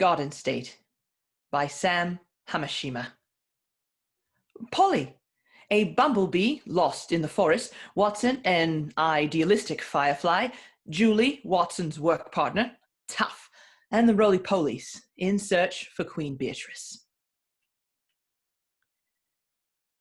Garden State by Hamashima. Polly, a bumblebee lost in the forest, Wattson, an idealistic firefly, Joulie, Watson's work partner, tough, and the roly-polies in search for Queen Beatrice.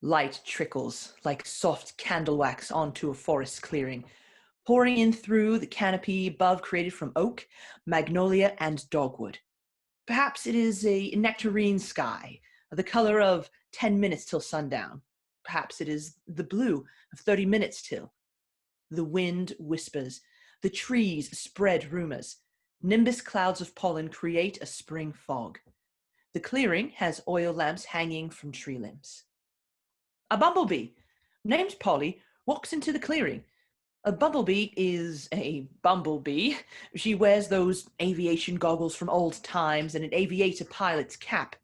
Light trickles like soft candle wax onto a forest clearing, pouring in through the canopy above created from oak, magnolia, and dogwood. Perhaps it is a nectarine sky, the color of 10 minutes till sundown. Perhaps it is the blue of 30 minutes till. The wind whispers, the trees spread rumors. Nimbus clouds of pollen create a spring fog. The clearing has oil lamps hanging from tree limbs. A bumblebee, named Polly, walks into the clearing. A bumblebee is a bumblebee. She wears those aviation goggles from old times and an aviator pilot's cap.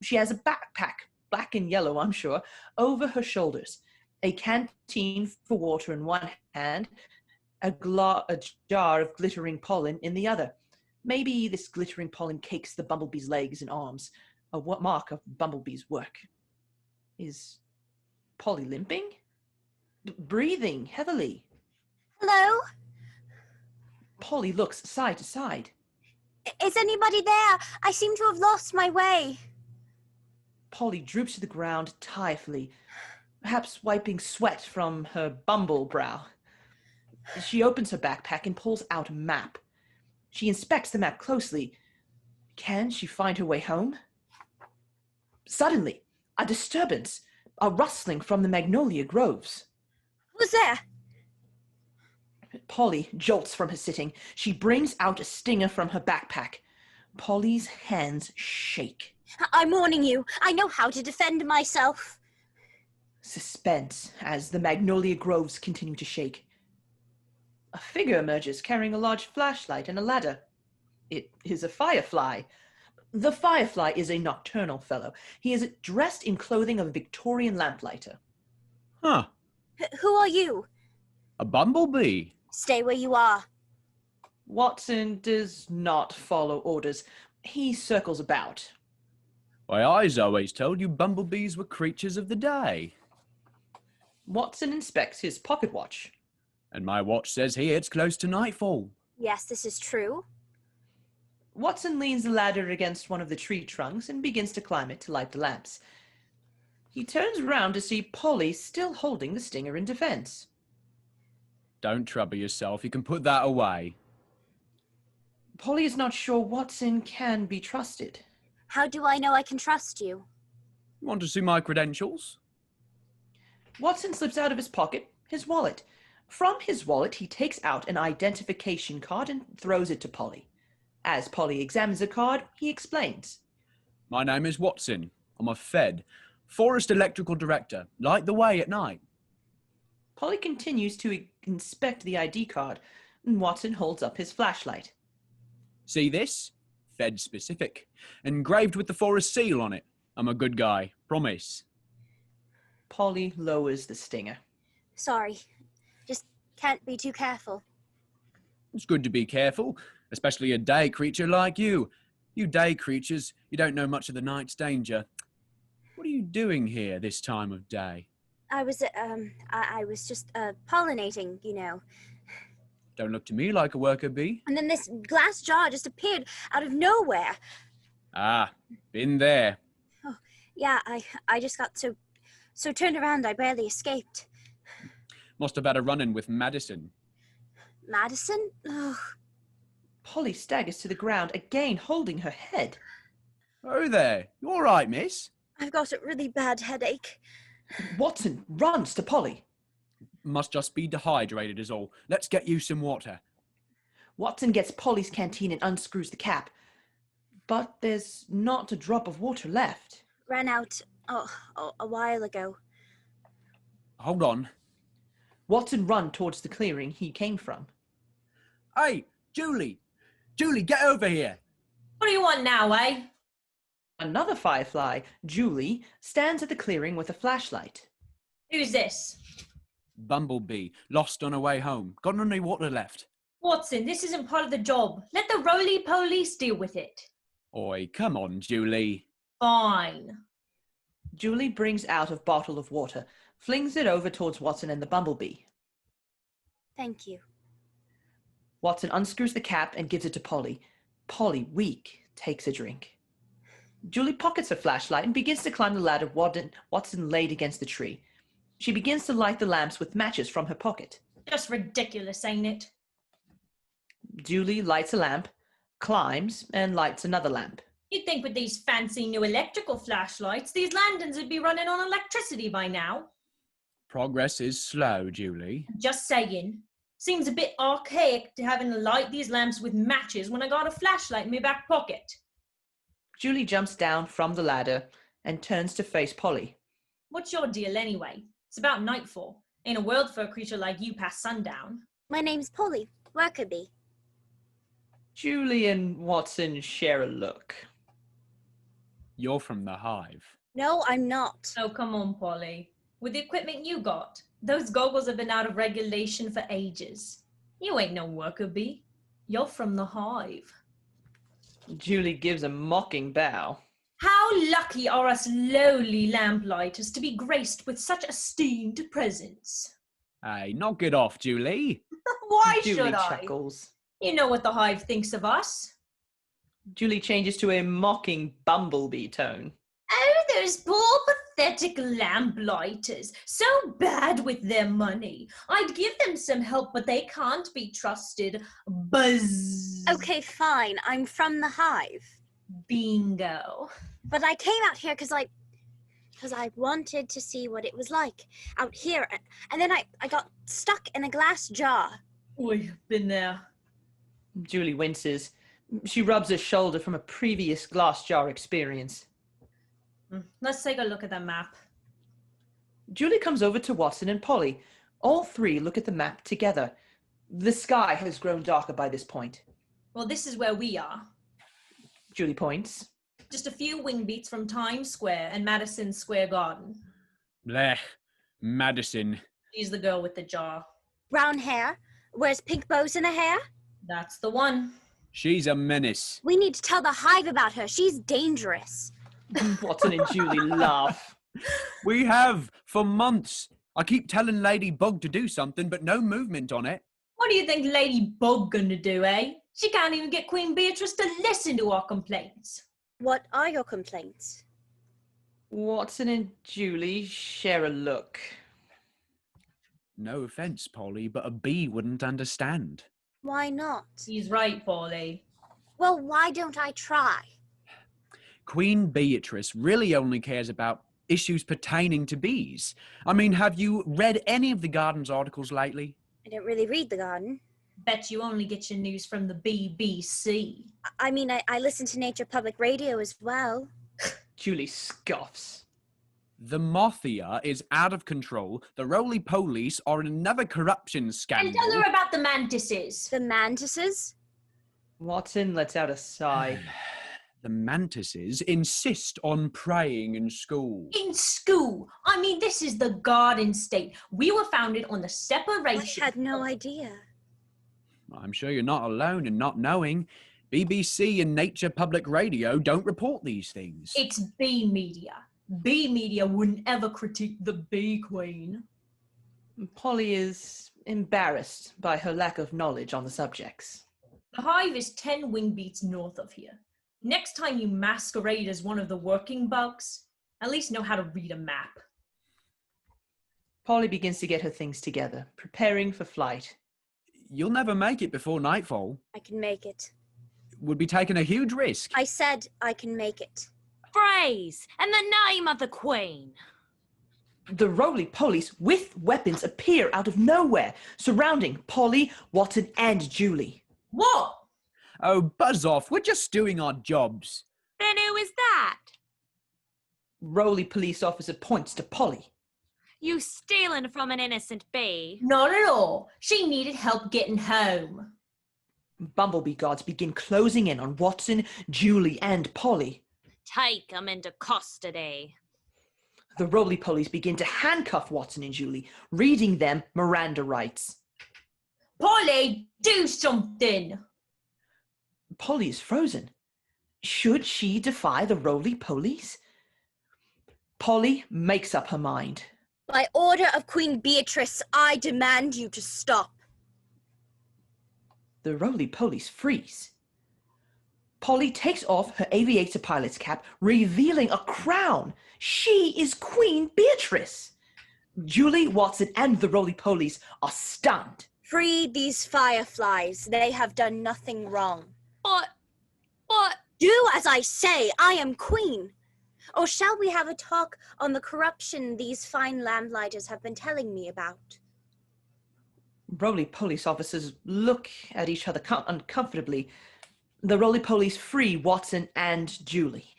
She has a backpack, black and yellow, I'm sure, over her shoulders, a canteen for water in one hand, a jar of glittering pollen in the other. Maybe this glittering pollen cakes the bumblebee's legs and arms, a mark of bumblebee's work. Is Polly limping? Breathing heavily. Hello? Polly looks side to side. Is anybody there? I seem to have lost my way. Polly droops to the ground tirefully, perhaps wiping sweat from her bumble brow. She opens her backpack and pulls out a map. She inspects the map closely. Can she find her way home? Suddenly, a disturbance, a rustling from the magnolia groves. Who's there? Polly jolts from her sitting. She brings out a stinger from her backpack. Polly's hands shake. I'm warning you. I know how to defend myself. Suspense as the magnolia groves continue to shake. A figure emerges carrying a large flashlight and a ladder. It is a firefly. The firefly is a nocturnal fellow. He is dressed in clothing of a Victorian lamplighter. Huh. Who are you? A bumblebee. Stay where you are. Wattson does not follow orders. He circles about. Why, I's always told you bumblebees were creatures of the day. Wattson inspects his pocket watch. And my watch says here it's close to nightfall. Yes, this is true. Wattson leans the ladder against one of the tree trunks and begins to climb it to light the lamps. He turns around to see Polly still holding the stinger in defense. Don't trouble yourself, you can put that away. Polly is not sure Wattson can be trusted. How do I know I can trust you? Want to see my credentials? Wattson slips out of his pocket his wallet. From his wallet, he takes out an identification card and throws it to Polly. As Polly examines the card, he explains. My name is Wattson. I'm a Fed, Forest Electrical Director. Light the way at night. Polly continues to inspect the ID card, and Wattson holds up his flashlight. See this? Fed specific. Engraved with the forest seal on it. I'm a good guy. Promise. Polly lowers the stinger. Sorry. Just can't be too careful. It's good to be careful, especially a day creature like you. You day creatures, you don't know much of the night's danger. What are you doing here this time of day? I was just pollinating, you know. Don't look to me like a worker bee. And then this glass jar just appeared out of nowhere. Ah, been there. Oh, yeah, I just got so turned around I barely escaped. Must have had a run-in with Madison. Madison? Oh. Polly staggers to the ground, again holding her head. Oh there, you all right, miss? I've got a really bad headache. Wattson runs to Polly. Must just be dehydrated is all. Let's get you some water. Wattson gets Polly's canteen and unscrews the cap. But there's not a drop of water left. Ran out a while ago. Hold on. Wattson runs towards the clearing he came from. Hey, Joulie! Joulie, get over here! What do you want now, eh? Another firefly, Joulie, stands at the clearing with a flashlight. Who's this? Bumblebee, lost on her way home. Got any water left? Wattson, this isn't part of the job. Let the roly-polies deal with it. Oi, come on, Joulie. Fine. Joulie brings out a bottle of water, flings it over towards Wattson and the bumblebee. Thank you. Wattson unscrews the cap and gives it to Polly. Polly, weak, takes a drink. Joulie pockets her flashlight and begins to climb the ladder Wattson laid against the tree. She begins to light the lamps with matches from her pocket. Just ridiculous, ain't it? Joulie lights a lamp, climbs, and lights another lamp. You'd think with these fancy new electrical flashlights, these lanterns would be running on electricity by now. Progress is slow, Joulie. Just saying. Seems a bit archaic to having to light these lamps with matches when I got a flashlight in my back pocket. Joulie jumps down from the ladder and turns to face Polly. What's your deal anyway? It's about nightfall. Ain't a world for a creature like you past sundown. My name's Polly, worker bee. Joulie and Wattson share a look. You're from the hive. No, I'm not. Oh, come on, Polly. With the equipment you got, those goggles have been out of regulation for ages. You ain't no worker bee. You're from the hive. Joulie gives a mocking bow. How lucky are us lowly lamplighters to be graced with such esteemed presence. Hey, knock it off, Joulie. Why Joulie should I? chuckles. You know what the hive thinks of us. Joulie changes to a mocking bumblebee tone. Oh, those poor pathetic lamplighters. So bad with their money. I'd give them some help, but they can't be trusted. Buzz. Okay, fine. I'm from the hive. Bingo. But I came out here because I wanted to see what it was like out here. And then I got stuck in a glass jar. We've been there. Joulie winces. She rubs her shoulder from a previous glass jar experience. Let's take a look at the map. Joulie comes over to Wattson and Polly. All three look at the map together. The sky has grown darker by this point. Well, this is where we are. Joulie points. Just a few wing beats from Times Square and Madison Square Garden. Blech. Madison. She's the girl with the jar. Brown hair, wears pink bows in her hair. That's the one. She's a menace. We need to tell the hive about her. She's dangerous. Wattson and Joulie laugh. We have, for months. I keep telling Lady Bug to do something, but no movement on it. What do you think Lady Bug gonna do, eh? She can't even get Queen Beatrice to listen to our complaints. What are your complaints? Wattson and Joulie share a look. No offence, Polly, but a bee wouldn't understand. Why not? He's right, Polly. Well, why don't I try? Queen Beatrice really only cares about issues pertaining to bees. I mean, have you read any of the Garden's articles lately? I don't really read the Garden. Bet you only get your news from the BBC. I mean, I listen to Nature Public Radio as well. Joulie scoffs. The Mothia is out of control. The Roly Police are in another corruption And scandal. tell her about the mantises. The mantises? Wattson lets out a sigh. The mantises insist on praying in school. In school. I mean, this is the Garden State. We were founded on the separation. I had no idea. I'm sure you're not alone in not knowing. BBC and Nature Public Radio don't report these things. It's bee media. Bee media wouldn't ever critique the bee queen. Polly is embarrassed by her lack of knowledge on the subjects. The hive is 10 wing beats north of here. Next time you masquerade as one of the working bugs, at least know how to read a map. Polly begins to get her things together, preparing for flight. You'll never make it before nightfall. I can make it. Would be taking a huge risk. I said I can make it. Phrase and the name of the Queen. The Roly Police with weapons appear out of nowhere, surrounding Polly, Wattson, and Joulie. What? Oh, buzz off. We're just doing our jobs. Then who is that? Roly police officer points to Polly. You stealing from an innocent bee? Not at all. She needed help getting home. Bumblebee guards begin closing in on Wattson, Joulie, and Polly. Take 'em into custody. The Roly Police begin to handcuff Wattson and Joulie, reading them Miranda rights. Polly, do something. Polly is frozen. Should she defy the roly-polies? Polly makes up her mind. By order of Queen Beatrice, I demand you to stop. The roly-polies freeze. Polly takes off her aviator pilot's cap, revealing a crown. She is Queen Beatrice. Joulie, Wattson, and the roly-polies are stunned. Free these fireflies. They have done nothing wrong. But, Do as I say. I am queen. Or shall we have a talk on the corruption these fine lamplighters have been telling me about? Roly-police officers look at each other uncomfortably. The roly-polies free Wattson and Joulie.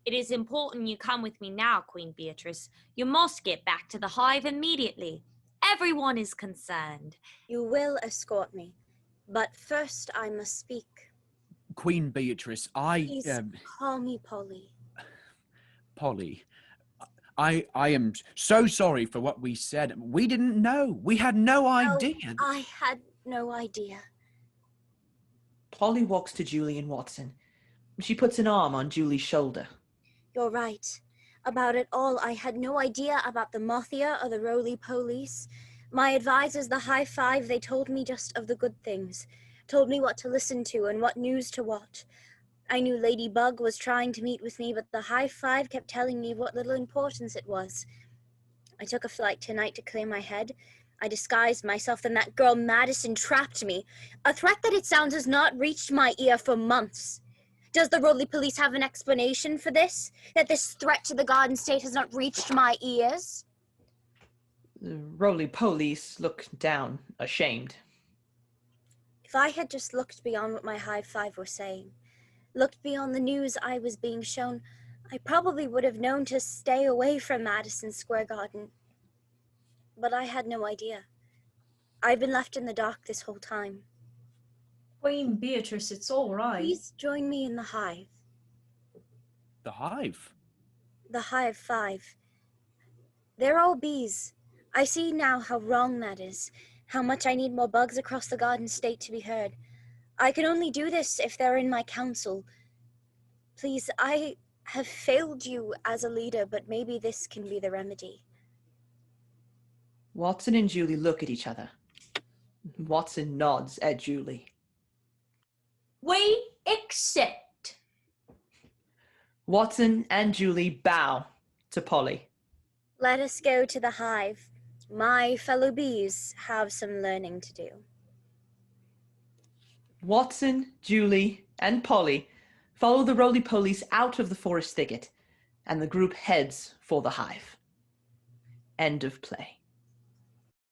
it is important you come with me now, Queen Beatrice. You must get back to the hive immediately. Everyone is concerned. You will escort me. But first I must speak. Queen Beatrice, Please call me Polly. Polly, I am so sorry for what we said. We didn't know. We had no idea. I had no idea. Polly walks to Joulie and Wattson. She puts an arm on Julie's shoulder. You're right. About it all, I had no idea about the Mafia or the Roly-Polies. My advisors, the High Five, they told me just of the good things. Told me what to listen to and what news to watch. I knew Ladybug was trying to meet with me, but the High Five kept telling me what little importance it was. I took a flight tonight to clear my head. I disguised myself, then that girl Madison trapped me. A threat that it sounds has not reached my ear for months. Does the Roly-Police have an explanation for this? That this threat to the Garden State has not reached my ears? The Roly-Polies look down, ashamed. If I had just looked beyond what my High Five were saying, looked beyond the news I was being shown, I probably would have known to stay away from Madison Square Garden. But I had no idea. I've been left in the dark this whole time. Queen Beatrice, it's all right. Please join me in the hive. The hive? The Hive Five. They're all bees. I see now how wrong that is, how much I need more bugs across the Garden State to be heard. I can only do this if they're in my council. Please, I have failed you as a leader, but maybe this can be the remedy. Wattson and Joulie look at each other. Wattson nods at Joulie. We accept. Wattson and Joulie bow to Polly. Let us go to the hive. My fellow bees have some learning to do. Wattson, Joulie, and Polly follow the roly-polies out of the forest thicket, and the group heads for the hive. End of play.